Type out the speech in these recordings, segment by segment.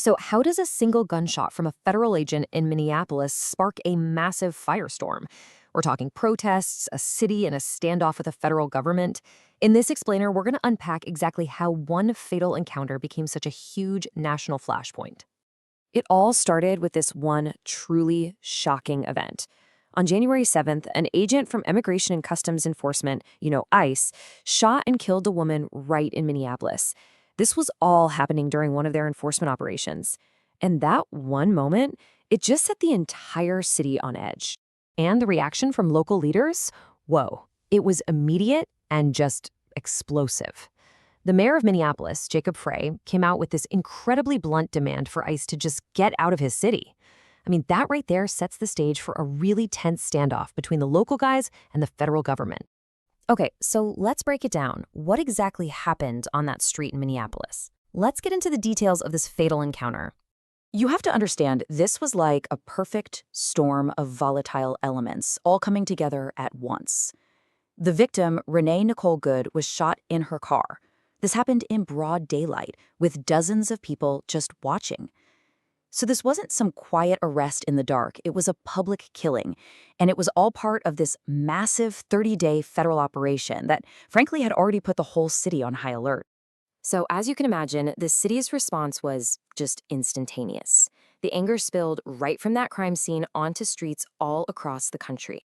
So, how does a single gunshot from a federal agent in Minneapolis spark a massive firestorm? We're talking protests, a city, and a standoff with the federal government. In this explainer, we're going to unpack exactly how one fatal encounter became such a huge national flashpoint. It all started with this one truly shocking event. On January 7th, an agent from Immigration and Customs Enforcement, ICE, shot and killed a woman right in Minneapolis. This was all happening during one of their enforcement operations. And that one moment, it just set the entire city on edge. And the reaction from local leaders? Whoa, it was immediate and just explosive. The mayor of Minneapolis, Jacob Frey, came out with this incredibly blunt demand for ICE to just get out of his city. I mean, that right there sets the stage for a really tense standoff between the local guys and the federal government. Okay, so let's break it down. What exactly happened on that street in Minneapolis? Let's get into the details of this fatal encounter. You have to understand, this was like a perfect storm of volatile elements, all coming together at once. The victim, Renee Nicole, was shot in her car. This happened in broad daylight, with dozens of people just watching. So this wasn't some quiet arrest in the dark. It was a public killing, and it was all part of this massive 30-day federal operation that, frankly, had already put the whole city on high alert. So as you can imagine, the city's response was just instantaneous. The anger spilled right from that crime scene onto streets all across the country.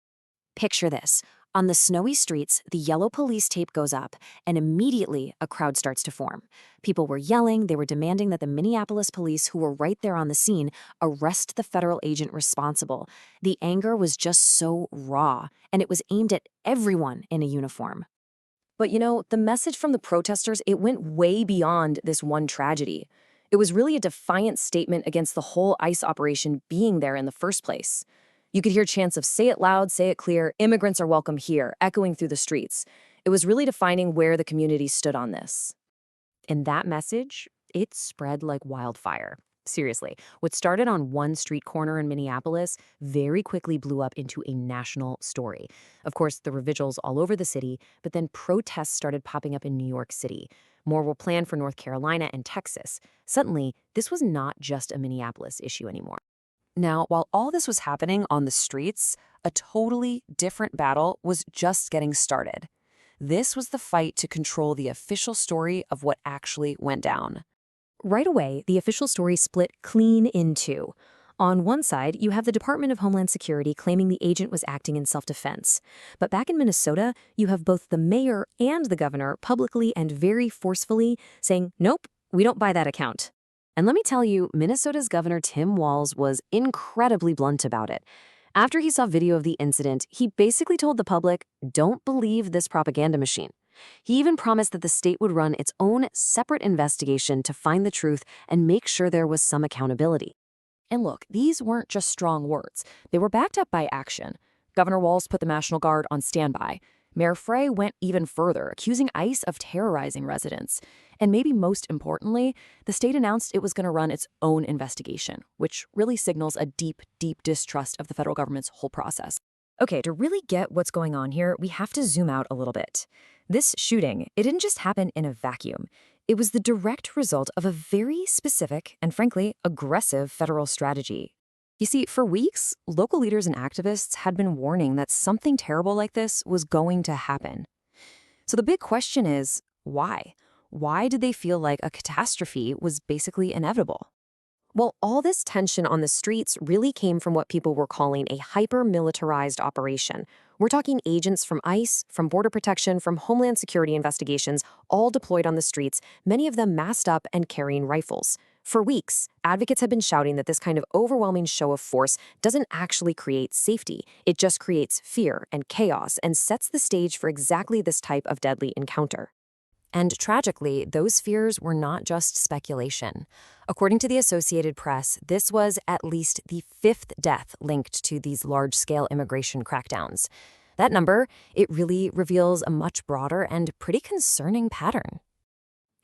Picture this. On the snowy streets, the yellow police tape goes up, and immediately a crowd starts to form. People were yelling, they were demanding that the Minneapolis police, who were right there on the scene, arrest the federal agent responsible. The anger was just so raw, and it was aimed at everyone in a uniform. But the message from the protesters, it went way beyond this one tragedy. It was really a defiant statement against the whole ICE operation being there in the first place. You could hear chants of "say it loud, say it clear, immigrants are welcome here," echoing through the streets. It was really defining where the community stood on this. And that message, it spread like wildfire. Seriously, what started on one street corner in Minneapolis very quickly blew up into a national story. Of course, there were vigils all over the city, but then protests started popping up in New York City. More were planned for North Carolina and Texas. Suddenly, this was not just a Minneapolis issue anymore. Now, while all this was happening on the streets, a totally different battle was just getting started. This was the fight to control the official story of what actually went down. Right away, the official story split clean in two. On one side, you have the Department of Homeland Security claiming the agent was acting in self-defense. But back in Minnesota, you have both the mayor and the governor publicly and very forcefully saying, "Nope, we don't buy that account." And let me tell you, Minnesota's Governor Tim Walz was incredibly blunt about it. After he saw video of the incident, he basically told the public, "Don't believe this propaganda machine." He even promised that the state would run its own separate investigation to find the truth and make sure there was some accountability. And look, these weren't just strong words. They were backed up by action. Governor Walz put the National Guard on standby. Mayor Frey went even further, accusing ICE of terrorizing residents. And maybe most importantly, the state announced it was going to run its own investigation, which really signals a deep, deep distrust of the federal government's whole process. Okay, to really get what's going on here, we have to zoom out a little bit. This shooting, it didn't just happen in a vacuum. It was the direct result of a very specific and, frankly, aggressive federal strategy. You see, for weeks, local leaders and activists had been warning that something terrible like this was going to happen. So the big question is, why? Why did they feel like a catastrophe was basically inevitable? Well, all this tension on the streets really came from what people were calling a hyper-militarized operation. We're talking agents from ICE, from Border Protection, from Homeland Security investigations, all deployed on the streets, many of them masked up and carrying rifles. For weeks, advocates have been shouting that this kind of overwhelming show of force doesn't actually create safety. It just creates fear and chaos and sets the stage for exactly this type of deadly encounter. And tragically, those fears were not just speculation. According to the Associated Press, this was at least the fifth death linked to these large-scale immigration crackdowns. That number, it really reveals a much broader and pretty concerning pattern.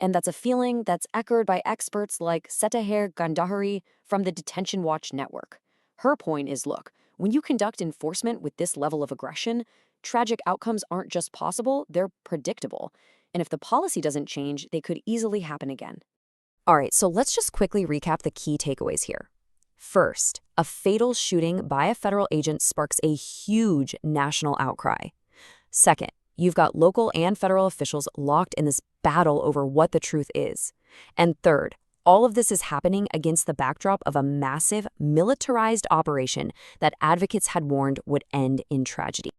And that's a feeling that's echoed by experts like Setaher Gandhari from the Detention Watch Network. Her point is, look, when you conduct enforcement with this level of aggression, tragic outcomes aren't just possible, they're predictable. And if the policy doesn't change, they could easily happen again. All right, so let's just quickly recap the key takeaways here. First, a fatal shooting by a federal agent sparks a huge national outcry. Second, you've got local and federal officials locked in this battle over what the truth is. And third, all of this is happening against the backdrop of a massive, militarized operation that advocates had warned would end in tragedy.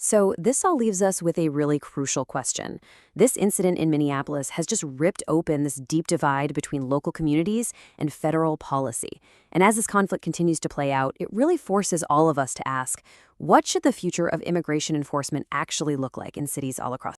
So this all leaves us with a really crucial question. This incident in Minneapolis has just ripped open this deep divide between local communities and federal policy. And as this conflict continues to play out, it really forces all of us to ask, what should the future of immigration enforcement actually look like in cities all across